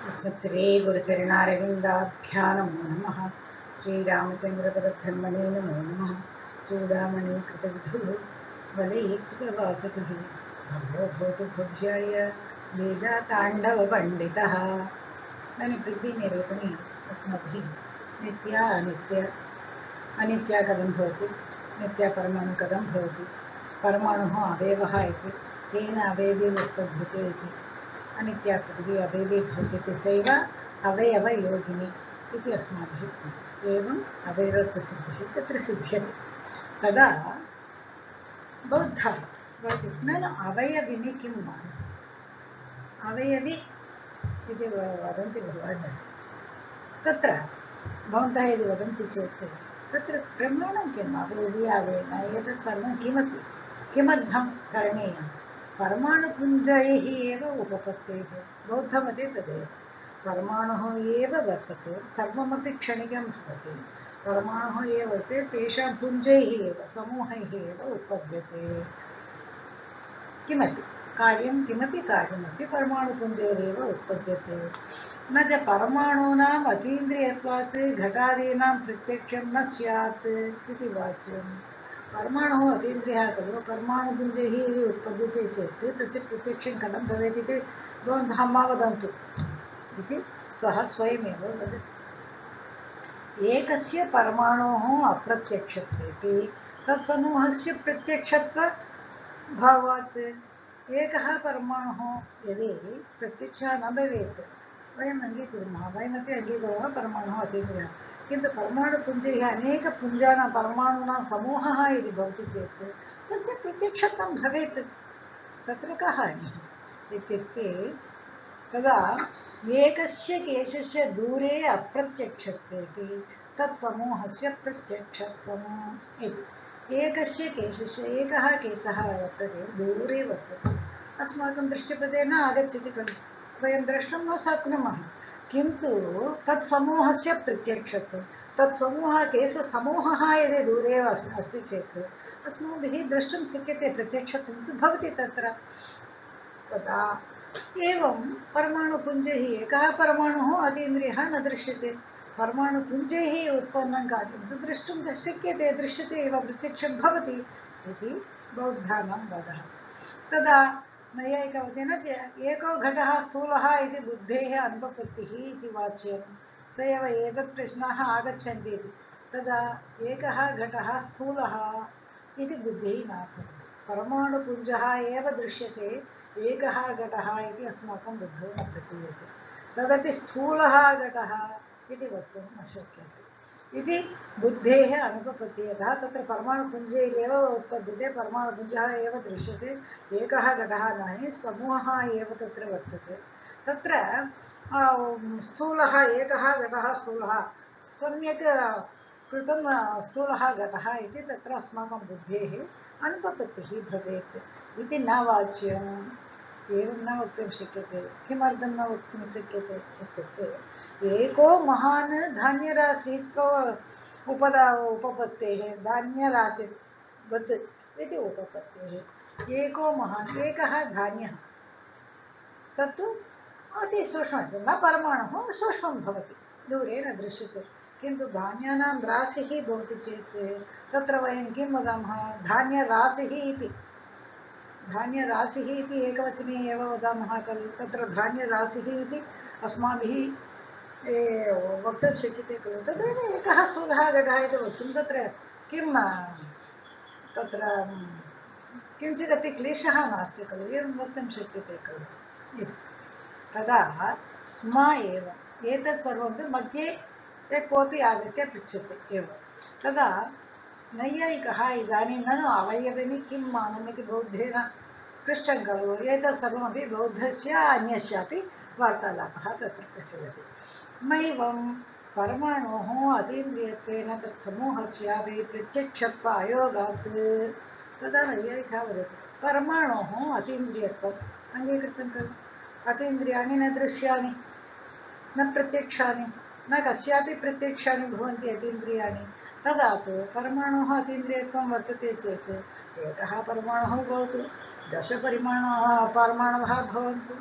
अस्मत्श्री गुरुचरणारविन्दाभ्यां नमो नमः। श्रीरामचन्द्रपरब्रह्मणे नमो नमः। चूडामणिकृतविधुः वलयीकृतवासुकिः भवो भवतु भोज्याय लीलाताण्डवपण्डितः। दानि पृथ्वीनिरूपणे अस्माभिः नित्या अनित्या कथं भवति, नित्या परमाणु कथं भवति, परमाणुः अवयवः इति, तेन अवयवी उत्पद्यते इति, अनित्या पृथिवी अवयवी भवति तस्यैव अवयवयोगिनी इति अस्माभिः उक्तम्। एवम् अवयवत्वसिद्धिः तत्र सिद्ध्यति। तदा बौद्धाः वदति न अवयविनि किं मानः, अवयवि इति वदन्ति भगवान्। तत्र भवन्तः यदि वदन्ति चेत् तत्र प्रमाणं किम्, अवयवी अवयव एतत् सर्वं किमपि किमर्थं करणीयं, परमाणुपुञ्जैः एव उपपत्तेः। बौद्धमते तदेव, परमाणुः एव वर्तते, सर्वमपि क्षणिकं भवति, परमाणुः एव वर्तते, तेषां पुञ्जैः एव समूहैः एव उत्पद्यते। किमपि कार्यमपि परमाणुपुञ्जैरेव उत्पद्यते। न च परमाणूनाम् अतीन्द्रियत्वात् घटादीनां प्रत्यक्षं न स्यात् इति वाच्यम्। परमाणुः अतीन्द्रियः खलु, परमाणुपुञ्जैः यदि उत्पद्यते चेत् तस्य प्रत्यक्षं कथं भवेत् इति भवन्तः मा वदन्तु इति सः स्वयमेव वदति। एकस्य परमाणोः अप्रत्यक्षत्वेपि तत्समूहस्य प्रत्यक्षत्वभावात् एकः परमाणुः यदि प्रत्यक्षः न भवेत् वयम् अङ्गीकुर्मः, वयमपि अङ्गीकुर्मः परमाणुः अतीन्द्रियः, किन्तु परमाणुपुञ्जैः अनेकपुञ्जानां परमाणूनां समूहः यदि भवति चेत् तस्य प्रत्यक्षत्वं भवेत्। तत्र कः हानिः इत्युक्ते तदा एकस्य केशस्य दूरे अप्रत्यक्षत्वेपि तत्समूहस्य प्रत्यक्षत्वम् इति। एकस्य केशस्य एकः केशः वर्तते, दूरे वर्तते, अस्माकं दृष्टिपथे न आगच्छति खलु, वयं द्रष्टुं न शक्नुमः, किन्तु तत्समूहस्य प्रत्यक्षत्वं, तत्समूहः केशसमूहः यदि दूरे अस्ति चेत् अस्माभिः द्रष्टुं शक्यते, प्रत्यक्षत्वं तु भवति तत्र। तदा एवं परमाणुपुञ्जैः एकः परमाणुः अतीन्द्रियः न दृश्यते, परमाणुपुञ्जैः उत्पन्नं कार्यं तु द्रष्टुं शक्यते, दृश्यते एव, प्रत्यक्षं भवति इति बौद्धानां वादः। तदा नैयायिकवचन एको घटः स्थूलः इति बुद्धेः अनुपपत्तिः इति वाच्यं। स एव एतत् प्रश्नाः आगच्छन्ति इति। तदा एकः घटः स्थूलः इति बुद्धिः न भवति, परमाणुपुञ्जः एव दृश्यते, एकः घटः इति अस्माकं बुद्धौ न प्रतीयते, तदपि स्थूलः घटः इति वक्तुं न शक्यते इति बुद्धेः अनुपपत्तिः। यतः तत्र परमाणुपुञ्जैरेव उत्पद्यते, परमाणुपुञ्जः एव दृश्यते, एकः घटः न, समूहः एव तत्र वर्तते। तत्र स्थूलः एकः घटः स्थूलः सम्यक् कृतं स्थूलः घटः इति तत्र अस्माकं बुद्धेः अनुपपत्तिः भवेत् इति न वाच्यम्। एवं न वक्तुं शक्यते। किमर्थं न वक्तुं शक्यते इत्युक्ते एको महान् धान्यराशित्व उपपत्तेः, धान्यराशिवत् इति उपपत्तेः। एको महान्, एकः धान्यः तत्तु अतिसूक्ष्मः, न परमाणुः सूक्ष्मं भवति, दूरे न दृश्यते, किन्तु धान्यानां राशिः भवति चेत् तत्र वयं किं वदामः, धान्यराशिः इति। धान्यराशिः इति एकवचने एव वदामः खलु, तत्र धान्यराशिः इति अस्माभिः वक्तुं शक्यते खलु। तदेव एकः स्थूलः घटः इति वक्तुं तत्र किं, तत्र किञ्चिदपि क्लेशः नास्ति खलु, एवं वक्तुं शक्यते खलु इति। तदा मा एव एतत् सर्वं तु मध्ये कोऽपि आगत्य पृच्छति एव। तदा नैयायिकः इदानीं ननु अवयविनि किं मानम् इति बौद्धेन पृष्टं खलु, एतत् सर्वमपि बौद्धस्य अन्यस्यापि वार्तालापः तत्र प्रचलति। मैवं परमाणोः अतीन्द्रियत्वेन तत्समूहस्यापि प्रत्यक्षत्व अयोगात्। तदा नैयायिकः वदति परमाणोः अतीन्द्रियत्वम् अङ्गीकृतं खलु, अतीन्द्रियाणि न दृश्यानि न प्रत्यक्षानि, न कस्यापि प्रत्यक्षानि भवन्ति अतीन्द्रियाणि। तदा तु परमाणोः अतीन्द्रियत्वं वर्तते चेत् एकः परमाणुः भवतु, 10 परमाणवः भवन्तु,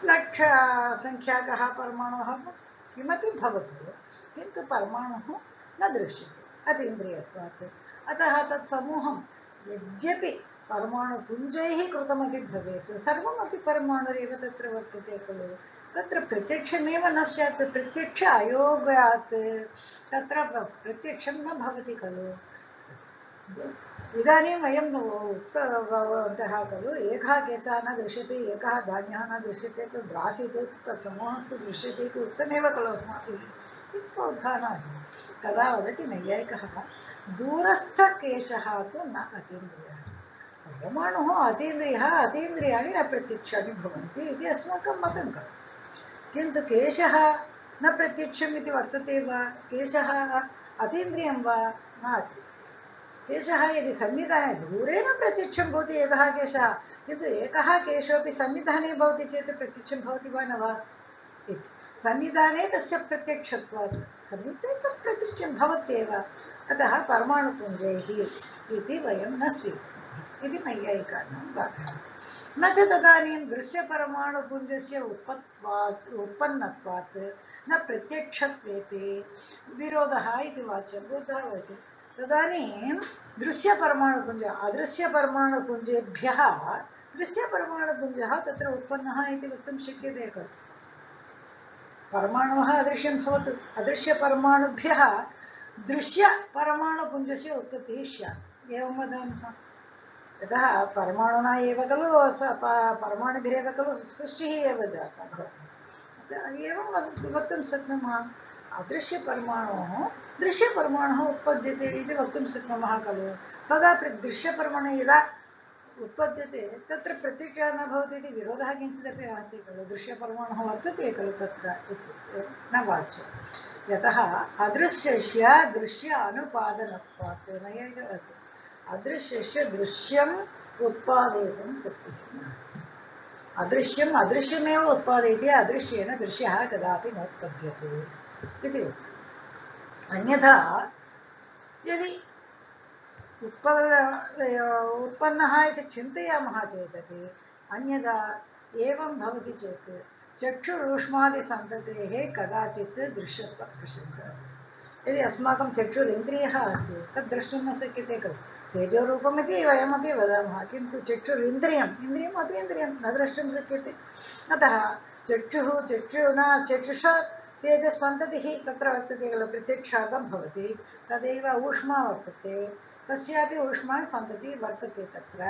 लक्षसङ्ख्याकः परमाणुः किमपि भवतु, किन्तु परमाणुः न दृश्यते अतीन्द्रियत्वात्। अतः तत् समूहं यद्यपि परमाणुपुञ्जैः कृतमपि भवेत्, सर्वमपि परमाणुरेव तत्र वर्तते खलु। तत्र प्रत्यक्षमेव न स्यात्, प्रत्यक्ष अयोगात् तत्र प्रत्यक्षं न भवति खलु। इदानीं वयम् उक्तवन्तः खलु, एकः केशः न दृश्यते, एकः धान्यः न दृश्यते, तद् द्रास्यते, तत् समूहस्तु दृश्यते इति उक्तमेव खलु अस्माभिः। इति बोधानः। तदा वदति नैयायिकः, दूरस्थकेशः तु न अतीन्द्रियः। परमाणुः अतीन्द्रियः, अतीन्द्रियाणि न प्रत्यक्षानि भवन्ति इति अस्माकं मतं खलु। किन्तु केशः न प्रत्यक्षम् इति वर्तते वा? केशः अतीन्द्रियं वा? न अतीन्द्रियम्। केशः यदि सन्निधाने दूरेण प्रत्यक्षं भवति एकः केशः, किन्तु एकः केशोऽपि सन्निधाने भवति चेत् प्रत्यक्षं भवति वा न वा इति। सन्निधाने तस्य प्रत्यक्षत्वात्, समीपे तत् प्रत्यक्षं भवत्येव। अतः परमाणुपुञ्जैः इति वयं न स्वीकुर्मः इति नैयायिकानां वादः। न च तदानीं दृश्यपरमाणुपुञ्जस्य उत्पन्नत्वात् न प्रत्यक्षत्वेपि विरोधः इति वाच्यं बोधः भवति। तदानीं दृश्यपरमाणुपुञ्ज अदृश्यपरमाणुपुञ्जेभ्यः दृश्यपरमाणुपुञ्जः तत्र उत्पन्नः इति वक्तुं शक्यते खलु। परमाणुः अदृश्यं भवतु, अदृश्यपरमाणुभ्यः दृश्यपरमाणुपुञ्जस्य उत्पत्तिः स्यात्, एवं वदामः। यतः परमाणुना एव खलु परमाणुभिरेव खलु सृष्टिः एव जाता भवति। एवं वक्तुं शक्नुमः। अदृश्यपरमाणुः दृश्यपरमाणुः उत्पद्यते इति वक्तुं शक्नुमः खलु। तदा दृश्यपरमाणुः यदा उत्पद्यते तत्र प्रत्यक्षः न भवति इति विरोधः किञ्चिदपि नास्ति खलु। दृश्यपरमाणुः वर्तते खलु तत्र इत्युक्ते न वाच्यं। यतः अदृश्यस्य दृश्य अनुपादनत्वात् नैयायिकः अदृश्यस्य दृश्यम् उत्पादयितुं शक्तिः नास्ति। अदृश्यम् अदृश्यमेव उत्पादयति, अदृश्येन दृश्यः कदापि नोत्पद्यते इति उक्तम्। अन्यथा यदि उत्पन्नः इति चिन्तयामः चेदपि अन्यथा एवं भवति चेत् चक्षुरूष्मादिसन्ततेः कदाचित् दृश्यत्वप्रसङ्गः। यदि अस्माकं चक्षुरिन्द्रियः अस्ति तद् द्रष्टुं न शक्यते खलु। तेजोरूपमिति वयमपि वदामः, किन्तु चक्षुरिन्द्रियम् इन्द्रियम् अतीन्द्रियं न द्रष्टुं शक्यते। अतः चक्षुषा तेजस्सन्ततिः तत्र वर्तते खलु, प्रत्यक्षार्थं भवति। तदेव ऊष्मा वर्तते, तस्यापि ऊष्मा सन्ततिः वर्तते तत्र।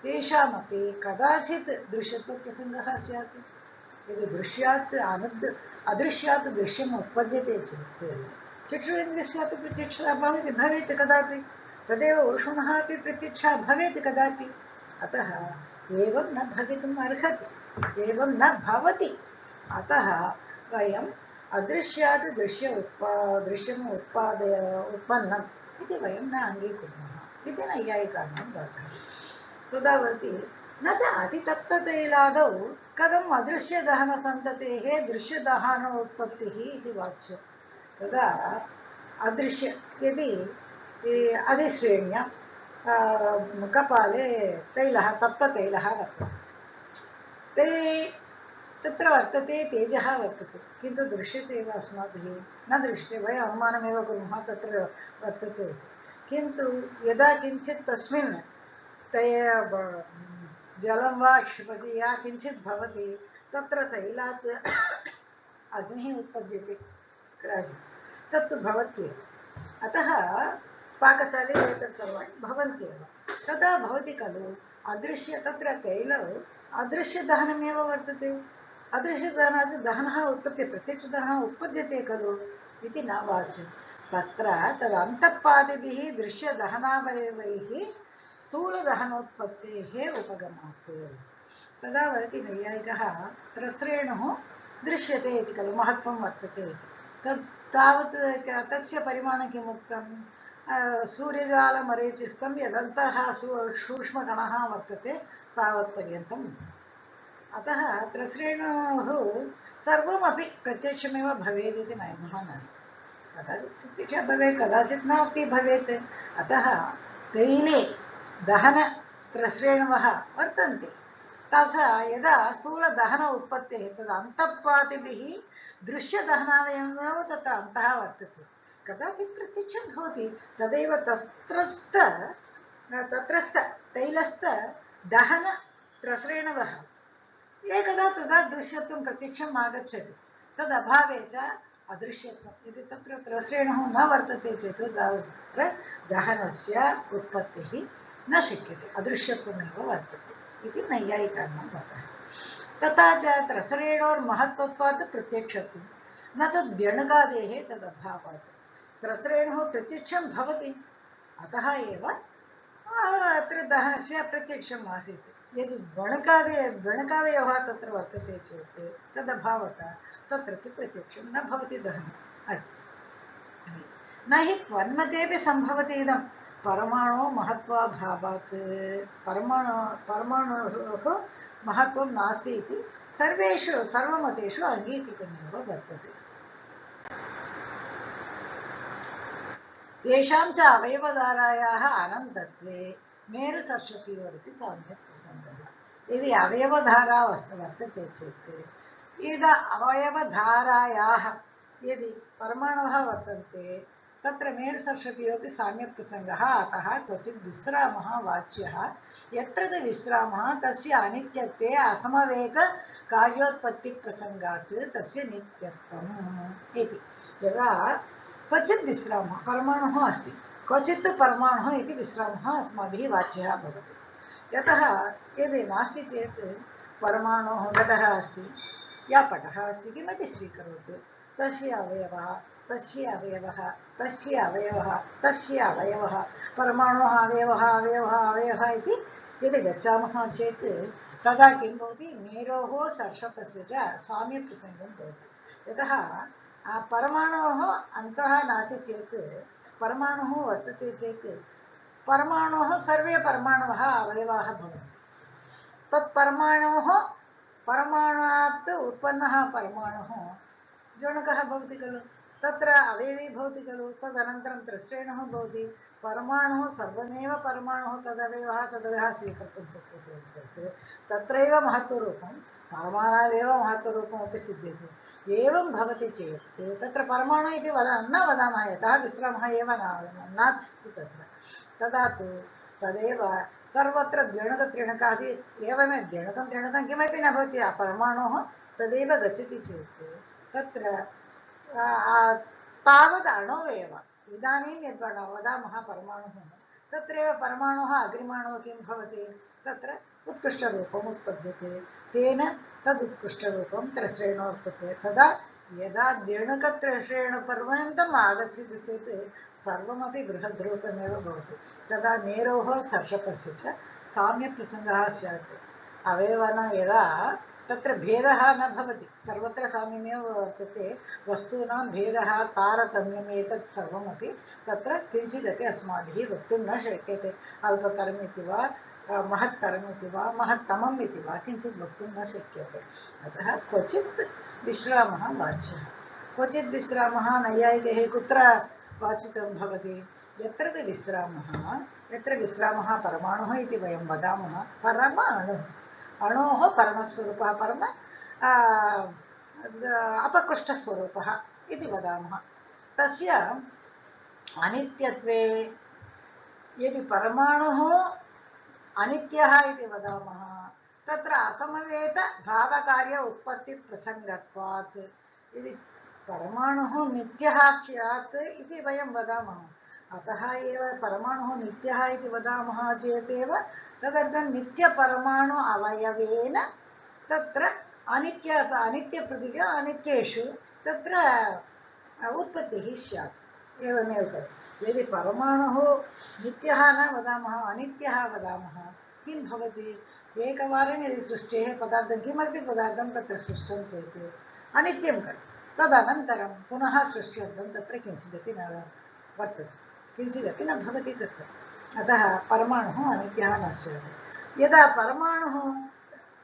तेषामपि कदाचित् दृश्यत्वप्रसङ्गः स्यात्। यदि दृश्यात् अदृश्यात् दृश्यम् उत्पद्यते चेत् चक्षुरिन्द्रियस्यापि प्रत्यक्षः भवेत् कदापि, तदेव ऊष्मणः अपि प्रत्यक्षः भवेत् कदापि। अतः एवं न भवितुम् अर्हति, एवं न भवति। अतः वयम् अदृश्यात् दृश्यम् उत्पन्नम् इति वयं न अङ्गीकुर्मः इति नैयायिकानां वादः। तदावति न च अतितप्ततैलादौ कथम् अदृश्यदहनसन्ततेः दृश्यदहनोत्पत्तिः इति वाच्यं। तदा अदृश्य यदि अधिश्रेण्या कपाले तैलः तप्ततैलः वर्तते, तत्र वर्तते तेजः वर्तते, किन्तु दृश्यते एव अस्माभिः न दृश्यते। वयम् अनुमानमेव कुर्मः तत्र वर्तते, किन्तु यदा किञ्चित् तस्मिन् जलं वा क्षिपति या किञ्चित् भवति तत्र तैलात् अग्निः उत्पद्यते कदाचित्, तत्तु भवत्येव। अतः पाकशाले एतत् सर्वाणि भवन्त्येव। तदा भवति खलु अदृश्य तत्र तैलौ अदृश्यदहनमेव वर्तते। अदृश्यदहनात् दहनः उत्पद्यते, प्रत्यक्षदहनः उत्पद्यते खलु इति न वाच्यं। तत्र तदन्तःपादिभिः दृश्यदहनावयवैः स्थूलदहनोत्पत्तेः उपगमात्। तदा वदति नैयायिकः त्रस्रेणुः दृश्यते इति खलु, महत्त्वं वर्तते इति। तावत् तस्य परिमाणं किम् उक्तं? सूर्यजालमरीचिस्तं यदन्तः सूक्ष्मकणः वर्तते तावत्पर्यन्तम्। अतः त्रस्रेणोः सर्वमपि प्रत्यक्षमेव भवेत् इति नियमः नास्ति। कदाचित् प्रत्यक्षः भवेत्, कदाचित् नापि भवेत्। अतः तैले दहनत्रस्रेणवः वर्तन्ते, तथा यदा स्थूलदहन उत्पत्तेः तद् अन्तःपातिभिः दृश्यदहनावयवमेव तत्र अन्तः वर्तते कदाचित् प्रत्यक्षं भवति तदैव तत्रस्थ तैलस्थ दहन त्रसरेणवः एकदा तदा दृश्यत्वं प्रत्यक्षम् आगच्छति तदभावे च अदृश्यत्वं यदि तत्र त्रसरेणुः न वर्तते चेत् तत्र दहनस्य उत्पत्तिः न शक्यते अदृश्यत्वमेव वर्तते इति नैयायिकानां वादः तथा च त्रसरेणोर्महत्त्वत्वात् प्रत्यक्षत्वं न तद् व्यणुकादेः तदभावात् त्रसरेणुः प्रत्यक्षं भवति अतः एव अत्र दहनस्य प्रत्यक्षम् आसीत् यदि द्वणकावयवः तत्र वर्तते चेत् तदभावतः तत्र तु प्रत्यक्षं न भवति दहनम् न हि त्वन्मतेऽपि सम्भवति इदं परमाणो महत्त्वाभावात् परमाणोः महत्त्वं नास्ति इति सर्वमतेषु अङ्गीकृतमेव वर्तते तेषां च अवयवधारायाः अनन्तत्वे मेरुसर्षपयोरपि साम्यक् प्रसङ्गः यदि अवयवधारा वर्तते चेत् यद अवयवधारायाः यदि परमाणवः वर्तन्ते तत्र मेरुसर्षपयोपि साम्यक् प्रसङ्गः अतः क्वचित् विश्रामः वाच्यः यत्र विश्रामः तस्य अनित्यत्वे असमवेत कार्योत्पत्तिप्रसङ्गात् तस्य नित्यत्वम् इति यदा क्वचित् विश्रामः परमाणुः अस्ति क्वचित् परमाणुः इति विश्रामः अस्माभिः वाच्यः भवति यतः यदि नास्ति चेत् परमाणुः घटः अस्ति या पटः अस्ति किमपि स्वीकरोतु तस्य अवयवः तस्य अवयवः तस्य अवयवः तस्य अवयवः परमाणुः अवयवः अवयवः अवयवः इति यदि गच्छामः चेत् तदा किं भवति मेरोः सर्षपस्य च साम्यप्रसङ्गं भवति यतः परमाणोः अन्तः नास्ति चेत् परमाणुः वर्तते चेत् परमाणोः सर्वे परमाणवः अवयवाः भवन्ति तत् परमाणात् उत्पन्नः परमाणुः जोणकः भवति खलु तत्र अवयवी भवति खलु तदनन्तरं त्रस्रेणुः भवति परमाणुः सर्वमेव परमाणुः तदवयवः स्वीकर्तुं शक्यते चेत् तत्रैव महत्त्वरूपं परमाणावेव महत्त्वरूपमपि सिद्ध्यति एवं भवति चेत् तत्र परमाणु इति न वदामः यतः विश्रामः एव नास्ति तत्र तदा तु तदेव सर्वत्र द्व्यणुकत्रिणकादि एवमेव द्व्यणुकं किमपि न भवति परमाणुः तदेव गच्छति चेत् तत्र तावद् अणोवेव इदानीं यद् वदामः परमाणुः तत्रैव परमाणुः अग्रिमाणुः किं भवति तत्र उत्कृष्टरूपम् उत्पद्यते तेन तदुत्कृष्टरूपं त्रस्रेणु वर्तते तदा यदा द्व्यणुकत्रस्रेणुपर्यन्तम् आगच्छति चेत् सर्वमपि बृहद्रूपमेव भवति तदा मेरोः सर्षपस्य च साम्यप्रसङ्गः स्यात् अवयवना यदा तत्र भेदः न भवति सर्वत्र साम्यमेव वर्तते वस्तूनां भेदः तारतम्यम् एतत् सर्वमपि तत्र किञ्चिदपि अस्माभिः वक्तुं न शक्यते अल्पतरम् इति वा महत्तरम् इति वा महत्तमम् इति वा किञ्चित् वक्तुं न शक्यते अतः क्वचित् विश्रामः वाच्यः क्वचित् विश्रामः नैयायिकैः कुत्र वाचितं भवति यत्र विश्रामः परमाणुः इति वयं वदामः परमाणुः अणोः परमस्वरूपः परम अपकृष्टस्वरूपः इति वदामः तस्य अनित्यत्वे यदि परमाणुः अनित्यः इति वदामः तत्र असमवेत भावकार्य उत्पत्तिप्रसङ्गत्वात् यदि परमाणुः नित्यः स्यात् इति वयं वदामः अतः एव परमाणुः नित्यः इति वदामः चेतेव तदर्थं नित्यपरमाणु अवयवेन तत्र अनित्यप्रतिज्ञा अनित्येषु तत्र उत्पत्तिः स्यात् एवमेव खलु यदि परमाणुः नित्यः न वदामः अनित्यः वदामः किं भवति एकवारं यदि सृष्टेः पदार्थं किमपि पदार्थं तत्र सृष्टं चेत् अनित्यं खलु तदनन्तरं पुनः सृष्ट्यर्थं तत्र किञ्चिदपि न वर्तते किञ्चिदपि न भवति तत्र अतः परमाणुः अनित्यः न स्यात् यदा परमाणुः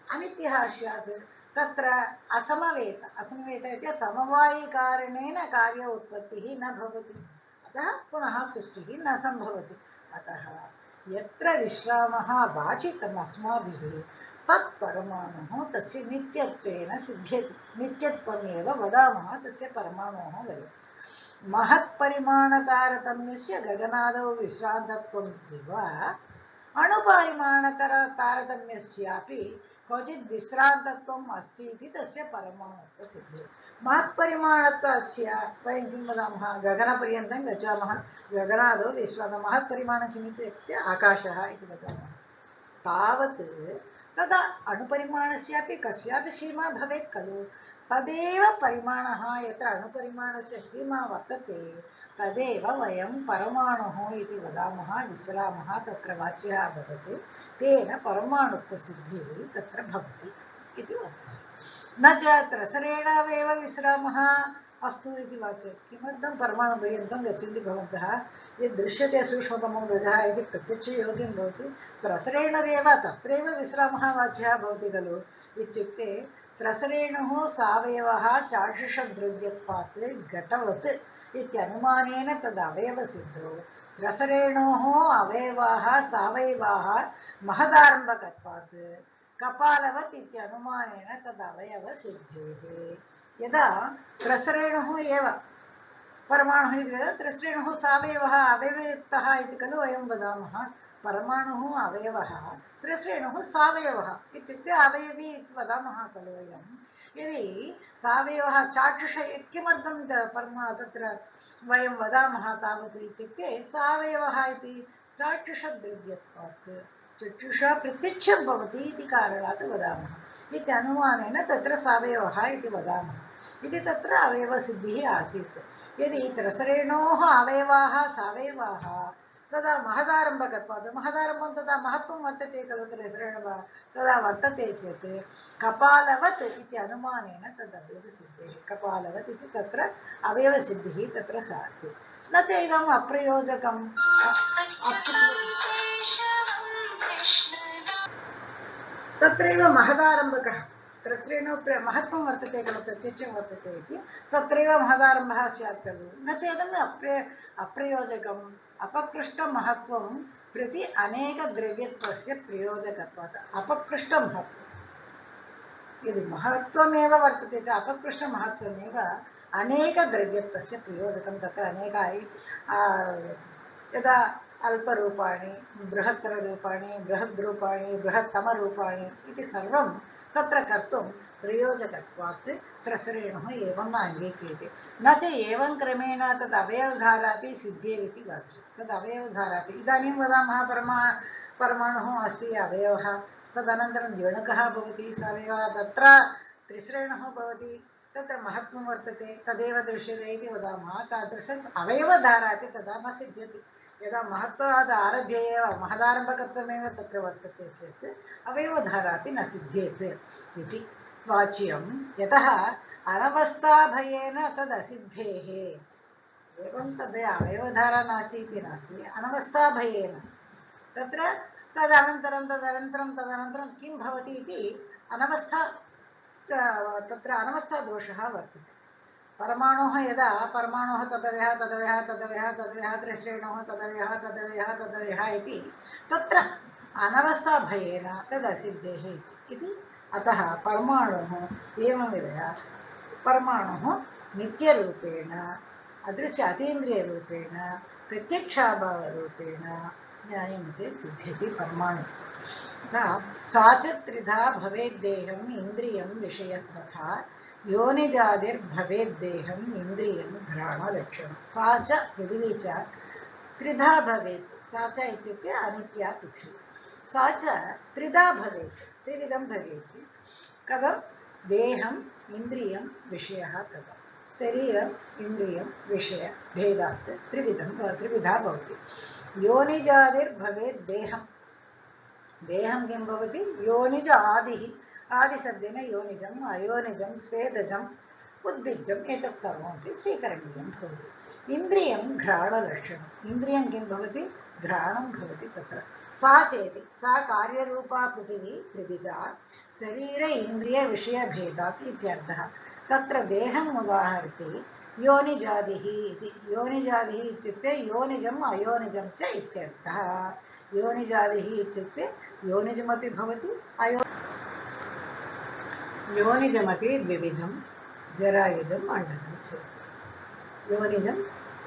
अनित्यः स्यात् तत्र असमवेत इति समवायिकारणेन कार्य उत्पत्तिः न भवति अतः पुनः सृष्टिः न सम्भवति अतः यत्र विश्रामः वाचितम् अस्माभिः तत्परमाणुः तस्य नित्यत्वेन सिद्ध्यति। नित्यत्वमेव वदामः तस्य परमाणोः वयम्। महत्परिमाणतारतम्यस्य गगनादौ विश्रान्तत्वम् इव अणुपरिमाणतारतम्यस्यापि क्वचित् विश्रान्तत्वम् अस्ति इति तस्य परमाणुत्वसिद्धिः। महत्परिमाणत्वस्य वयं किं वदामः, गगनपर्यन्तं गच्छामः, गगनादौ विश्रान्तः। महत्परिमाणं किम् इत्युक्ते आकाशः इति वदामः। तावत् तदा अणुपरिमाणस्यापि कस्यापि सीमा भवेत् खलु। तदेव परिमाणः, यत्र अणुपरिमाणस्य सीमा वर्तते तदेव वयं परमाणुः इति वदामः, विश्रामः तत्र वाच्यः भवति। तेन परमाणुत्वसिद्धिः तत्र भवति इति वदामः। न च त्रसरेणावेव विश्रामः अस्तु इति वाच्यते। किमर्थं परमाणुपर्यन्तं गच्छन्ति भवन्तः? यद् दृश्यते सूक्ष्मतमं रजः इति प्रत्यक्षयोग्यं भवति, त्रसरेणेव तत्रैव विश्रामः वाच्यः भवति खलु। इत्युक्ते त्रसरेणुः सावयवः चाक्षुषद्रव्यत्वात् घटवत् इत्यनुमानेन तदवयवसिद्धौ त्रसरेणोः अवयवाः सावयवाः महदारम्भकत्वात् कपालवत् इत्यनुमानेन तदवयवसिद्धेः। यदा त्रसरेणुः एव परमाणुः इति वदामः, त्रसरेणुः सावयवः अवयवयुक्तः इति खलु वयं वदामः। परमाणुः अवयवः, त्रसरेणुः सावयवः इत्युक्ते अवयवी इति वदामः खलु वयं। यदि सावयवः चाक्षुष किमर्थं तत्र वयं वदामः तावत् इत्युक्ते सावयवः इति चाक्षुषद्रव्यत्वात्, चक्षुषा प्रत्यक्षं भवति इति कारणात् वदामः। इति अनुमानेन तत्र सावयवः इति वदामः। इति तत्र अवयवसिद्धिः आसीत्। यदि त्रसरेणोः अवयवाः सावयवाः तदा महदारम्भकत्वात्, महदारम्भं तदा महत्त्वं वर्तते खलु त्रसरेण तदा वर्तते चेत् कपालवत् इति अनुमानेन तदवयवसिद्धिः, कपालवत् इति तत्र अवयवसिद्धिः तत्र सार्थे। न च इदम् अप्रयोजकं तत्रैव महदारम्भकः त्रसरेणो महत्त्वं वर्तते खलु, प्रत्यक्षं वर्तते इति तत्रैव महदारम्भः स्यात् खलु। न चेदम् अप्रयोजकम् अपकृष्टमहत्त्वं प्रति अनेकद्रव्यत्वस्य प्रयोजकत्वात्। अपकृष्टमहत्त्वं यदि महत्त्वमेव वर्तते चेत् अपकृष्टमहत्त्वमेव अनेकद्रव्यत्वस्य प्रयोजकं। तत्र अनेकानि यदा अल्परूपाणि, बृहत्तररूपाणि, बृहद्रूपाणि, बृहत्तमरूपाणि इति सर्वं तत्र कर्तुं प्रयोजकत्वात् त्रसरेणुः एवम् अङ्गीक्रियते। न च एवं क्रमेण तद् अवयवधारापि सिद्ध्येरिति वाच्यते। तद् अवयवधारापि इदानीं वदामः परमाणुः अस्ति अवयवः, तदनन्तरं द्विणुकः भवति सावयवः, तत्र त्रिसरेणुः भवति, तत्र महत्त्वं वर्तते, तदेव दृश्यते इति वदामः। तादृशम् अवयवधारापि तदा न सिद्ध्यति। यदा महत्त्वाद् आरभ्य एव महदारम्भकत्वमेव तत्र वर्तते चेत् अवयवधारापि न सिद्ध्येत् इति वाच्यं। यतः अनवस्थाभयेन तदसिद्धेः। एवं तद् अवयवधारा नास्ति इति नास्ति, अनवस्थाभयेन तत्र तदनन्तरं किं भवति इति अनवस्था, तत्र अनवस्थादोषः वर्तते। परमाणुः यदा परमाणुः तदव्यः त्रसरेणुः तदव्यः इति तत्र अनवस्थाभयेन तदसिद्धेः इति। अतः परमाणुः एवंविधया परमाणुः नित्यरूपेण अदृश्य अतीन्द्रियरूपेण प्रत्यक्षाभावरूपेण न्यायमते सिद्ध्यति परमाणुत्वं। सा च त्रिधा भवेद्देहम् इन्द्रियं विषयस्तथा योनिजादिर्भवेद्देहम् इन्द्रियं घ्राणलक्षणं। सा च पृथिवी च त्रिधा भवेत्। सा च इत्युक्ते अनित्या पृथिवी। सा च त्रिधा भवेत्, त्रिविधं भवेत्। कथं? देहम् इन्द्रियं विषयः तथा शरीरम् इन्द्रियं विषय भेदात् त्रिविधा भवति। योनिजादिर्भवेत् देहं। देहं किं भवति? योनिज आदिः। आदिशब्देन योनिजम् अयोनिजं स्वेदजम् उद्भिज्जम् एतत् सर्वमपि स्वीकरणीयं भवति। इन्द्रियं घ्राणलक्षणम्। इन्द्रियं किं भवति? घ्राणं भवति तत्र। सा चेति सा कार्यरूपा पृथिवी त्रिविधा शरीर इन्द्रियविषयभेदात् इत्यर्थः। तत्र देहम् उदाहरति योनिजादिः इति। योनिजादिः इत्युक्ते योनिजम् अयोनिजं च इत्यर्थः। योनिजादिः इत्युक्ते योनिजमपि भवति योनिजमपि द्विविधं जरायुजम् अण्डजं चेत् योनिजं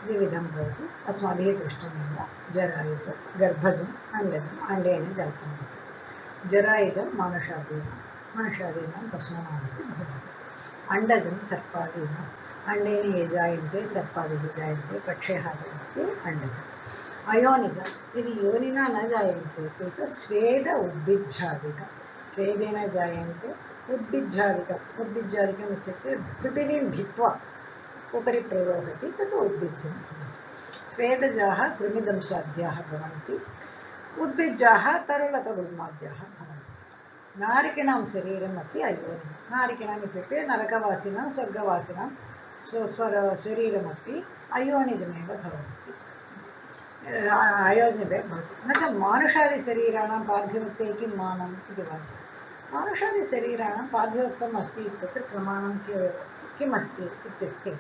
द्विविधं भवति अस्माभिः दृष्टमेव जरायुजं गर्भजम् अण्डजम् अण्डेन जातं जरायुजं मनुष्यादीनां पशूनामपि भवति अण्डजं सर्पादीनाम् अण्डेन ये जायन्ते सर्पादिः जायन्ते पक्ष्यः जायन्ते अण्डजम् अयोनिजं यदि योनिना न जायन्ते ते तु स्वेद उद्भिज्जादिकं स्वेदेन जायन्ते उद्भिज्जादिकम् इत्युक्ते पृथिवीं भित्त्वा उपरि प्ररोहति तत् उद्भिज्जं भवति स्वेदजाः कृमिदंशाद्याः भवन्ति उद्भिज्जाः तरलतगुल्माद्याः भवन्ति नारिकेणां शरीरमपि अयोनिजं नारिकेणम् इत्युक्ते नरकवासिनां स्वर्गवासिनां शरीरमपि अयोनिजमेव भवति अयोनिजमेव भवति न च मानुषादिशरीराणां पार्थिवत्वे किं मानम् इति वाच्यं मानुषादिशरीराणां पार्थिवत्वम् अस्ति तत्र प्रमाणं किम् अस्ति इत्युक्ते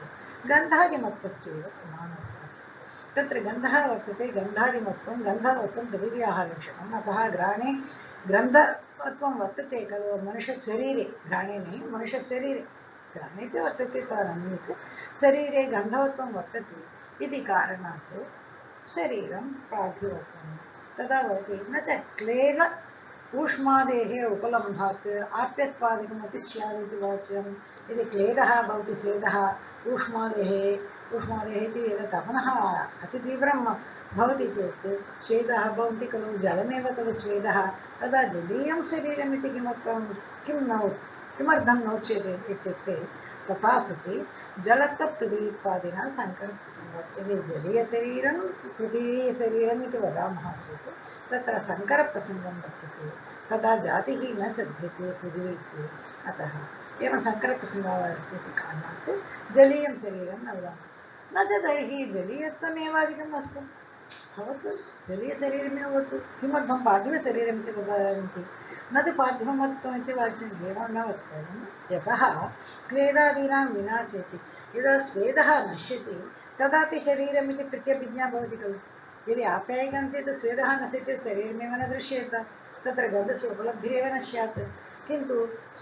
गन्धादिमत्वस्यैव प्रमाणत्वात् तत्र गन्धः वर्तते गन्धादिमत्वं गन्धवत्वं पृथिव्याः लक्षणम् अतः घ्राणे गन्धवत्वं वर्तते खलु मनुष्यशरीरे घ्राणे न मनुष्यशरीरे घ्राणेपि वर्तते तदन्यत् शरीरे गन्धवत्वं वर्तते इति कारणात् शरीरं पार्थिवत्वं तदा भवति न च क्लेद ऊष्मादेः उपलम्भात् आप्यत्वादिकमपि स्यात् इति वाच्यं यदि क्लेदः भवति स्वेदः ऊष्मादेः चेत् यदा तपनः अतितीव्रं भवति चेत् स्वेदः भवन्ति खलु जलमेव खलु स्वेदः तदा जलीयं शरीरमिति किमर्थं नोच्यते इत्युक्ते तथा सति जलत्वपृथिवीत्वादिना सङ्करप्रसङ्गात् यदि जलीयशरीरं पृथिवीशरीरम् इति वदामः चेत् तत्र सङ्करप्रसङ्गं वर्तते तदा जातिः न सिद्ध्यते पृथिवीत्वे अतः एवं सङ्करप्रसङ्गः अस्ति इति कारणात् जलीयं शरीरं न वदामः न च तर्हि जलीयत्वमेवाधिकम् अस्तु भवतु जलीयशरीरमेव भवतु किमर्थं पार्थिवशरीरमिति वदन्ति न तु पार्थिवमत्वम् इति वाच्यम् एवं न वक्तव्यं यतः स्वेदादीनां विनाशेपि यदा स्वेदः नश्यति तदापि शरीरमिति प्रत्यभिज्ञा भवति खलु यदि आप्यायिकं चेत् स्वेदः नश्यति चेत् शरीरमेव न दृश्येत तत्र गन्धस्य उपलब्धिरेव न स्यात् किन्तु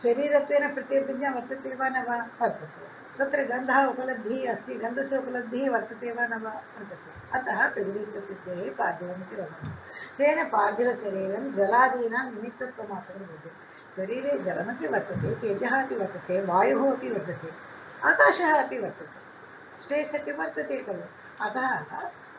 शरीरत्वेन प्रत्यभिज्ञा वर्तते वा न वा वर्तते तत्र गन्धः उपलब्धिः अस्ति गन्धस्य उपलब्धिः वर्तते वा न वा वर्तते अतः पृथिवीत्वसिद्धेः पार्थिवमिति वदामः तेन पार्थिवशरीरं जलादीनां निमित्तत्वमात्रं भवति शरीरे जलमपि वर्तते तेजः अपि वर्तते वायुः अपि वर्तते आकाशः अपि वर्तते स्पेस् अपि वर्तते खलु अतः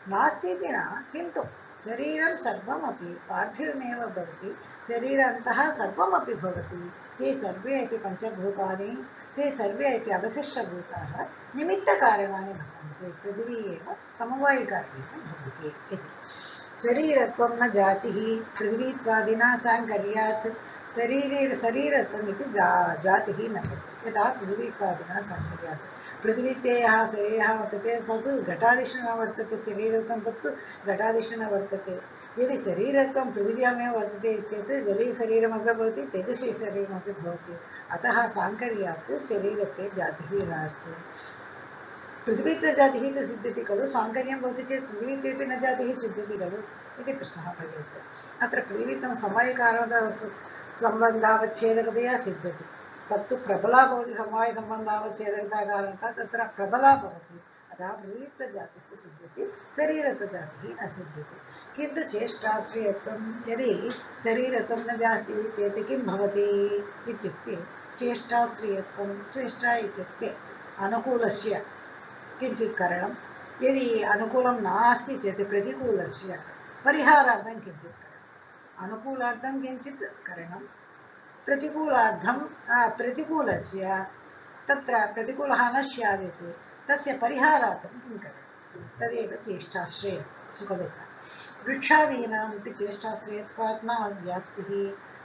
नास्ति इति न किन्तु शरीरं सर्वमपि पार्थिवमेव भवति शरीरान्तः सर्वमपि भवति ते सर्वे अपि पञ्चभूतानि ते सर्वे अपि अवशिष्टभूताः निमित्तकारणानि भवन्ति पृथिवी एव समवायिकारणेन भवति इति शरीरत्वं न जातिः पृथिवीत्वादिना साङ्कर्यात् शरीरत्वम् इति जातिः न भवति यदा पृथिवीत्वादिना साङ्कर्यात् पृथिवीत्ययः शरीरः वर्तते स तु घटादिषु न वर्तते शरीरत्वं तत्तु घटादिषु न वर्तते यदि शरीरत्वं पृथिव्यामेव वर्तते चेत् जलीयशरीरमपि भवति तेजसी शरीरमपि भवति अतः साङ्कर्यात् शरीरत्वे जातिः नास्ति पृथिवीत्वजातिः तु सिद्ध्यति खलु साङ्कर्यं भवति चेत् पृथिवीत्वेपि न जातिः सिद्ध्यति खलु इति प्रश्नः भवेत् अत्र पृथिवीत्वं समवायिकारणसम्बन्धावच्छेदकतया सिद्ध्यति तत्तु प्रबला भवति समवायसम्बन्धावच्छेदकता कारणतः तत्र प्रबला भवति अतः पृथिवीत्वजातिस्तु सिद्ध्यति शरीरत्वजातिः न सिद्ध्यति किन्तु चेष्टाश्रयत्वं यदि शरीरत्वं न जास्ति चेत् किं भवति इत्युक्ते चेष्टाश्रयत्वं चेष्टा इत्युक्ते अनुकूलस्य किञ्चित् करणं यदि अनुकूलं नास्ति चेत् प्रतिकूलस्य परिहारार्थं किञ्चित् करणम् अनुकूलार्थं किञ्चित् करणं प्रतिकूलार्थं प्रतिकूलस्य तत्र प्रतिकूलः न स्यादिति तस्य परिहारार्थं किं करणं तदेव चेष्टाश्रयत्वं सुखदुःख वृक्षादीनामपि चेष्टाश्रयत्वात् न अव्याप्तिः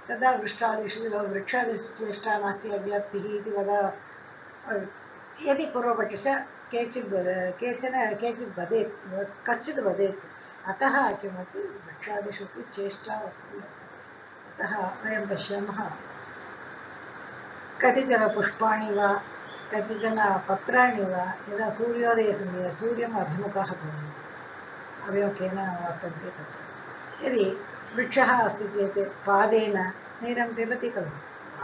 तदा वृक्षादिचेष्टा नास्ति अव्याप्तिः इति वदा यदि पूर्वपक्षस्य केचित् वदेत् कश्चित् वदेत् अतः किमपि वृक्षादिषु अपि चेष्टा वर्तते अतः वयं पश्यामः कतिचन पुष्पाणि वा कतिचन पत्राणि वा यदा सूर्योदयसमये सूर्यम् अभिमुखः भवन्ति अभिमुखेन वर्तन्ते तत्र यदि वृक्षः अस्ति चेत् पादेन नीरं पिबति खलु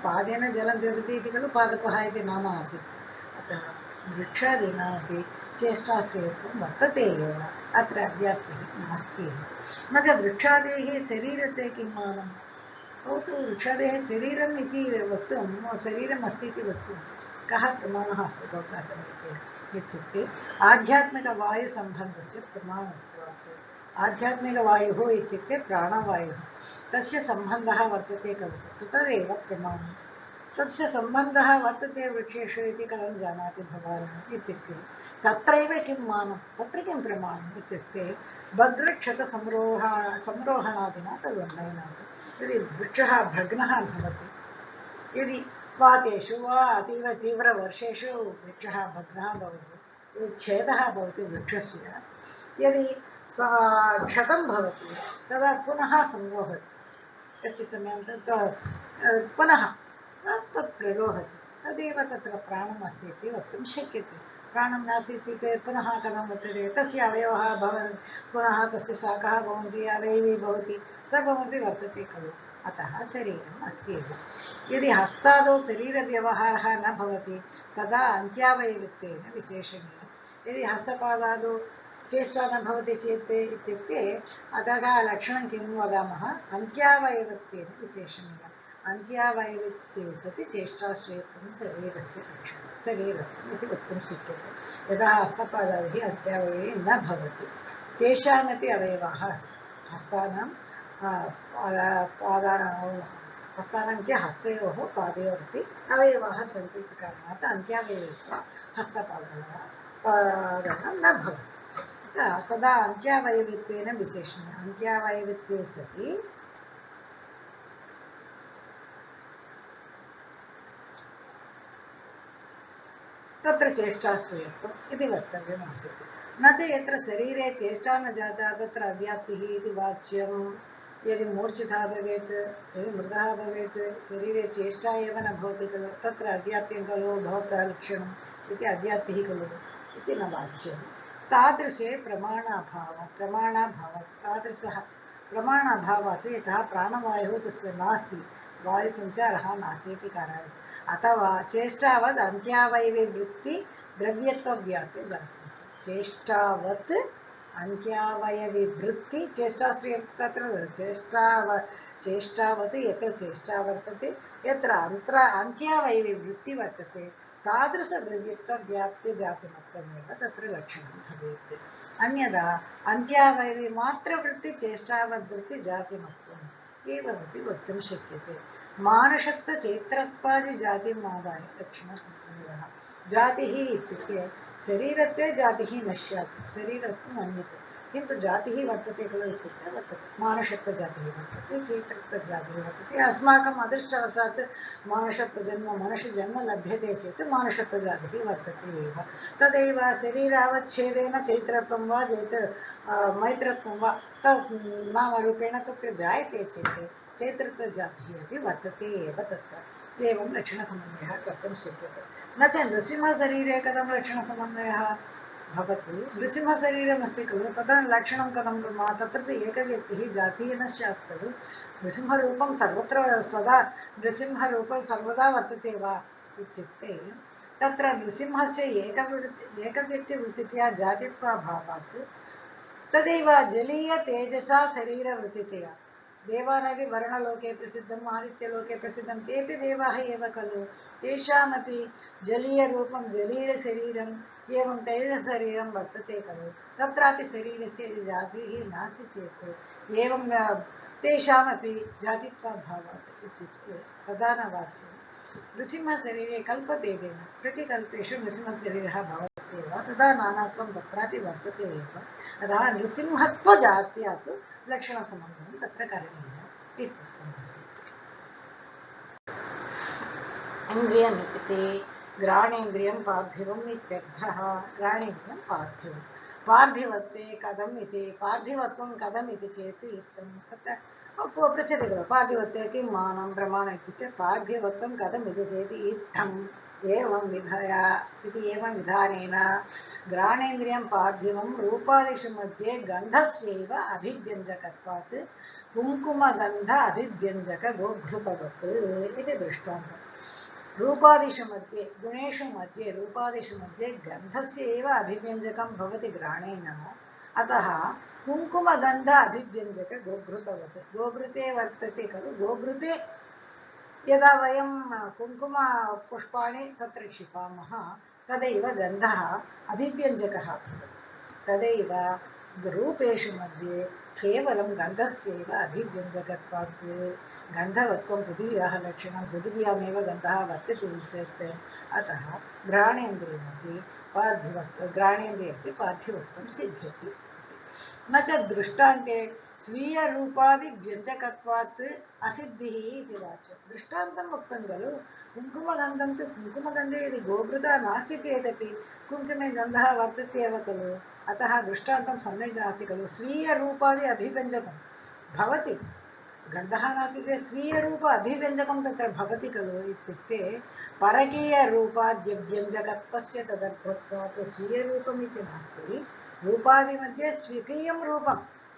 पादेन जलं पिबति इति खलु पादपः इति नाम आसीत्। अतः वृक्षादीनामपि चेष्टाश्रयत्वं वर्तते एव, अत्र अव्याप्तिः नास्ति एव। न च वृक्षादेः शरीरते किं मानं? भवतु वृक्षादेः शरीरम् इति वक्तुं, शरीरम् अस्ति इति वक्तुं कः प्रमाणः अस्ति भवतः समीपे इत्युक्ते आध्यात्मिकवायुसम्बन्धस्य प्रमाणत्वात्। आध्यात्मिकवायुः इत्युक्ते प्राणवायुः, तस्य सम्बन्धः वर्तते खलु, तदेव प्रमाणं। तस्य सम्बन्धः वर्तते वृक्षेषु इति कथं जानाति भवान् इत्युक्ते तत्रैव किं मानं, तत्र किं प्रमाणम् इत्युक्ते भद्रक्षतसंरोहणादिना तदन्वयनात्। यदि वृक्षः भग्नः भवति, यदि वातेषु वा अतीव तीव्रवर्षेषु वृक्षः भग्नः भवति, यदि छेदः भवति वृक्षस्य, यदि क्षतं भवति तदा पुनः संरोहति, कस्य समयं पुनः तत् प्ररोहति, तदेव तत्र प्राणम् अस्ति इति वक्तुं शक्यते। प्राणं नास्ति चेत् पुनः कथं वर्तते, तस्य अवयवः पुनः तस्य शाखः भवन्ति, अवयवी भवति, सर्वमपि वर्तते खलु। अतः शरीरम् अस्ति एव। यदि हस्तादौ शरीरव्यवहारः न भवति तदा अन्त्यावयवित्वेन विशेषणीयम्। यदि हस्तपादादौ चेष्टा न भवति चेत् इत्युक्ते अतः लक्षणं किं वदामः, अन्त्यावयवत्वेन विशेषणीयम्। अन्त्यावयवित्वे सति चेष्टाश्रयत्वं शरीरस्य लक्षणं, शरीरत्वम् इति वक्तुं शक्यते। यदा हस्तपादादिः अन्त्यावयवी न भवति, तेषामपि अवयवाः अस्ति। हस्तानां हस्तानां च हस्तयोः पादयोरपि अवयवाः सन्ति इति कारणात् अन्त्यावयवित्वा हस्तपादानां न भवति। तदा अन्त्यावयवित्वेन विशेषणीयम्। अन्त्यावयवित्वे सति तत्र चेष्टाश्रयत्वम् इति वक्तव्यमासीत्। न च यत्र शरीरे चेष्टा न जाता तत्र अव्याप्तिः इति वाच्यं। यदि मूर्छितः भवेत्, यदि मृतः भवेत्, शरीरे चेष्टा एव न भवति खलु, तत्र अव्याप्यं खलु भवतः लक्षणम् इति, अव्याप्तिः खलु इति न वाच्यं। तादृशे प्रमाणाभावात् तादृशः प्रमाणाभावात्, यतः प्राणवायुः तस्य नास्ति, वायुसञ्चारः नास्ति इति कारणात्, अथवा चेष्टावद् अन्त्यावयविवृत्ति द्रव्यत्वव्याप्य जातं। चेष्टावत् अन्त्यावयविवृत्ति चेष्टाश्रयं, तत्र चेष्टावत् यत्र चेष्टा वर्तते, यत्र अन्त्यावयविवृत्ति वर्तते, तादृशद्रव्यत्वव्याप्य जातिमत्वमेव तत्र लक्षणं भवेत्। अन्यथा अन्त्यावयविमात्रवृत्ति चेष्टावद्वृत्ति जातिमत्वम् एवमपि वक्तुं शक्यते। मानशब्दचैत्रत्वादिजातिम् आदाय लक्षणसमन्वयः। जातिः इत्युक्ते शरीरत्वे जातिः न स्यात्, शरीरत्वं मन्यते, किन्तु जातिः वर्तते खलु इत्युक्ते वर्तते। मानशब्दजातिः वर्तते, चैत्रत्वजातिः वर्तते। अस्माकम् अदृष्टवशात् मनुष्यजन्म लभ्यते चेत् मानशब्दजातिः वर्तते एव। तदैव शरीरावच्छेदेन चैत्रत्वं वा मैत्रत्वं वा तत् नामरूपेण तत्र जायते चेत् चैत्रत्वजातिः अपि वर्तते एव तत्र। एवं लक्षणसमन्वयः कर्तुं शक्यते। न च नृसिंहशरीरे कथं लक्षणसमन्वयः भवति? नृसिंहशरीरमस्ति खलु, तदा लक्षणं कथं कुर्मः? तत्र तु एकव्यक्तिः जातिः न स्यात् खलु। नृसिंहरूपं सर्वत्र सदा नृसिंहरूपं सर्वदा वर्तते वा इत्युक्ते तत्र नृसिंहस्य एकव्यक्तिवृत्तितया जातित्वाभावात्, तदेव जलीयतेजसा शरीरवृत्तितया। देवानापि वर्णलोके प्रसिद्धम्, आदित्यलोके प्रसिद्धं, तेपि देवाः एव खलु, तेषामपि जलीयरूपं जलीयशरीरम् एवं तेजशरीरं वर्तते खलु। तत्रापि शरीरस्य जातिः नास्ति चेत् एवं तेषामपि जातित्वाभावात् इत्युक्ते तदा न वाच्यं। नृसिंहशरीरे कल्पभेदेन प्रतिकल्पेषु नृसिंहशरीरः भवति एव, तदा नानात्वं तत्रापि वर्तते एव। अतः नृसिंहत्वजात्यात् लक्षणसमन्वयं तत्र करणीयम् इत्युक्तमासीत्। इन्द्रियमिति घ्राणेन्द्रियं पार्थिवम् इत्यर्थः। घ्राणेन्द्रियं पार्थिवं, पार्थिवत्वे कथम् इति, पार्थिवत्वं कथम् इति चेत् इत्थं तत्र पृच्छति खलु, पार्थिवत्वे किं मानं प्रमाणम् इत्युक्ते पार्थिवत्वं कथम् इति चेत् इत्थम् एवं विधया इति, एवं विधानेन घ्राणेन्द्रियं पार्थिवं रूपादिषु मध्ये गन्धस्यैव अभिव्यञ्जकत्वात् कुङ्कुमगन्ध अभिव्यञ्जक गोघृतवत् इति दृष्टान्तम्। रूपादिषु मध्ये गुणेषु मध्ये रूपादिषु मध्ये गन्धस्य एव अभिव्यञ्जकं भवति घ्राणेन। अतः कुङ्कुमगन्ध अभिव्यञ्जक गोघृतवत्। गोघृते वर्तते खलु, गोघृते यदा वयं कुङ्कुमपुष्पाणि तत्र क्षिपामः तदैव गन्धः अभिव्यञ्जकः भवति। तदैव रूपेषु मध्ये केवलं गन्धस्यैव अभिव्यञ्जकत्वात् गन्धवत्वं पृथिव्याः लक्षणं, पृथिव्यामेव गन्धः वर्तते चेत् अतः घ्राणेन्द्रियमपि पार्थिवत्वं, घ्राणेन्द्रियमपि पार्थिवत्वं सिद्ध्यति। न च दृष्टान्ते स्वीयरूपादिव्यञ्जकत्वात् असिद्धिः इति वाच्यं। दृष्टान्तम् उक्तं खलु, कुङ्कुमगन्धं तु कुङ्कुमगन्धे यदि गोघृता नास्ति चेदपि कुङ्कुमे गन्धः वर्तते एव खलु, अतः दृष्टान्तं सम्यक् नास्ति खलु। स्वीयरूपादि अभिव्यञ्जकं भवति, गन्धः नास्ति चेत् स्वीयरूप अभिव्यञ्जकं तत्र भवति खलु। इत्युक्ते परकीयरूपाद्यव्यञ्जकत्वस्य तदर्थत्वात् स्वीयरूपम् इति नास्ति, रूपादिमध्ये स्वकीयं रूपं,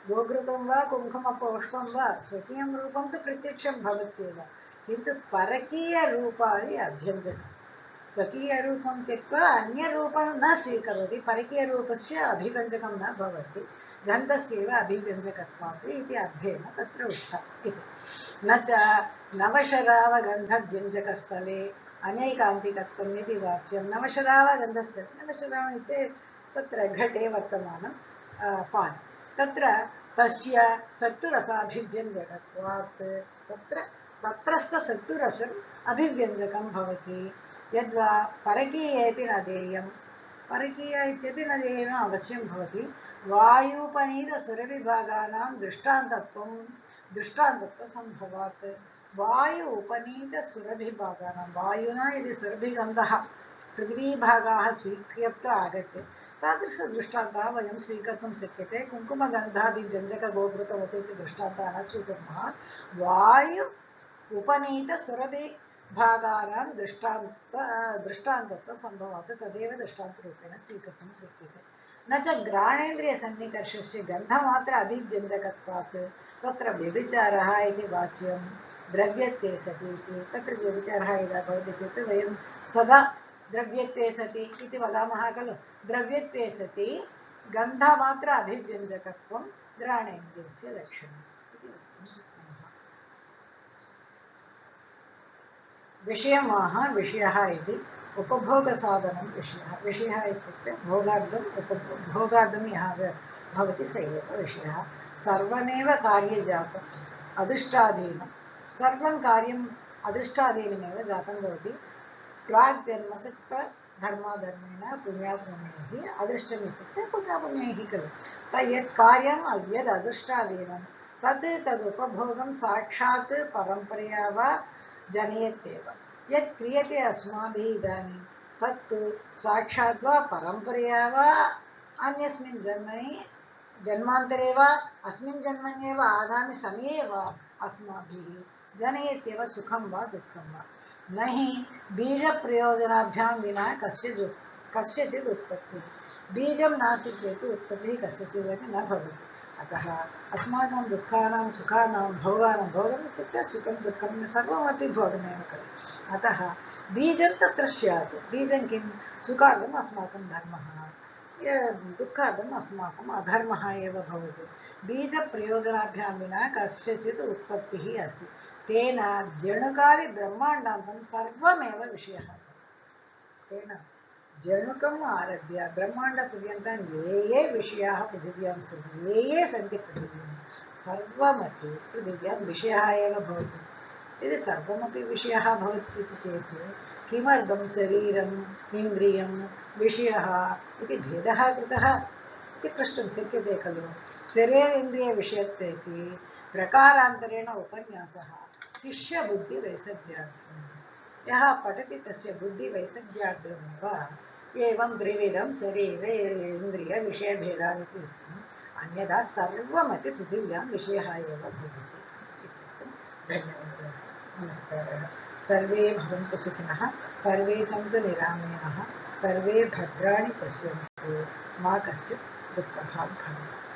गोघृतं वा कुङ्कुमपुष्पं वा स्वकीयं रूपं तु प्रत्यक्षं भवत्येव, किन्तु परकीयरूपादि अभ्यञ्जकं, स्वकीयरूपं त्यक्त्वा अन्यरूपं न स्वीकरोति, परकीयरूपस्य अभिव्यञ्जकं न भवति, गन्धस्यैव अभिव्यञ्जकत्वात् इति अर्थेन तत्र उक्तम् इति। न च नवशरावगन्धव्यञ्जकस्थले अनेकान्तिकत्वम् इति वाच्यं। नवशरावगन्धस्थले, नवशराव इति तत्र घटे वर्तमानं पान्, तत्र तस्य सत्तुरसाभिव्यञ्जकत्वात् तत्रस्थसत्तुरसम् अभिव्यञ्जकं भवति। यद्वा परकीयेति न देयं, परकीय इत्यपि न देयम् अवश्यं भवति। वायुपनीतसुरभिभागानां दृष्टान्तत्वसम्भवात्। वायु उपनीतसुरभिभागानां, वायुना यदि सुरभिगन्धः पृथिवीभागाः स्वीकृत्य आगत्य तादृशदृष्टान्तः वयं स्वीकर्तुं शक्यते। कुङ्कुमगन्धाभिव्यञ्जकगोघृतवत् इति दृष्टान्तः न स्वीकुर्मः, वायु उपनीतसुरभिभागानां दृष्टान्तत्वसम्भवात् तदेव दृष्टान्तरूपेण स्वीकर्तुं शक्यते। न च घ्राणेन्द्रियसन्निकर्षस्य गन्धमात्र अभिव्यञ्जकत्वात् तत्र व्यभिचारः इति वाच्यं। द्रव्यत्वे सति इति, तत्र व्यभिचारः यदा भवति चेत् वयं सदा द्रव्यत्वे सति इति वदामः खलु, द्रव्यत्वे सति गन्धमात्र अभिव्यञ्जकत्वं घ्राणेन्द्रियस्य लक्षणम् इति वक्तुं शक्नुमः। विषयमाह विषयः इति उपभोगसाधनं विषयः। विषयः इत्युक्ते भोगार्थम् भोगार्थं यः भवति स एव विषयः। सर्वमेव कार्यजातम् अदृष्टाधीनं, सर्वं कार्यम् अदृष्टाधीनमेव जातं भवति। प्राग्जन्मसक्त धर्माधर्मेण पुण्यापुण्यैः अदृष्टम् इत्युक्ते पुण्यापुण्यैः खलु। यत् कार्यं यद् अदृष्टाधीनं तदुपभोगं साक्षात् परम्परया वा जनयत्येव। यत् क्रियते अस्माभिः इदानीं तत्तु साक्षात् वा परम्परया वा अन्यस्मिन् जन्मान्तरे वा अस्मिन् जन्मन्येव आगामि समये वा अस्माभिः जनयत्येव, सुखं वा दुःखं वा। न हि बीजप्रयोजनाभ्यां विना कस्यचित् उत्पत्तिः। बीजं नास्ति चेत् उत्पत्तिः कस्यचिदपि न भवति। अतः अस्माकं दुःखानां सुखानां भोगम् इत्युक्ते सुखं दुःखं सर्वमपि भोगमेव खलु। अतः बीजं तत्र स्यात्। बीजं किं? सुखार्थम् अस्माकं धर्मः, दुःखार्थम् अस्माकम् अधर्मः एव भवति। बीजप्रयोजनाभ्यां विना कस्यचित् उत्पत्तिः अस्ति। तेन जणुकादि ब्रह्माण्डान्तं सर्वमेव विषयः। तेन जणुकम् आरभ्य ब्रह्माण्डपर्यन्तं ये विषयाः पृथिव्यां सन्ति, ये सन्ति पृथिव्यां, सर्वमपि पृथिव्यां विषयः एव भवति। यदि सर्वमपि विषयः भवति चेत् किमर्थं शरीरम् इन्द्रियं विषयः इति भेदः कृतः इति प्रष्टुं शक्यते खलु। शरीरेन्द्रियविषयत्वेपि प्रकारान्तरेण उपन्यासः शिष्यबुद्धिवैसद्यार्थं। यः पठति तस्य बुद्धिवैसद्यार्थमेव एवं त्रिविधं शरीरे इन्द्रियविषयभेदाः इति उक्तम्। अन्यथा सर्वमपि पृथिव्यां विषयः एव भवति इत्युक्तं। धन्यवादः, नमस्कारः। सर्वे भवन्तु सुखिनः, सर्वे सन्तु निरामयाः, सर्वे भद्राणि पश्यन्तु, मा कश्चित् दुःखभाग् भवेत्।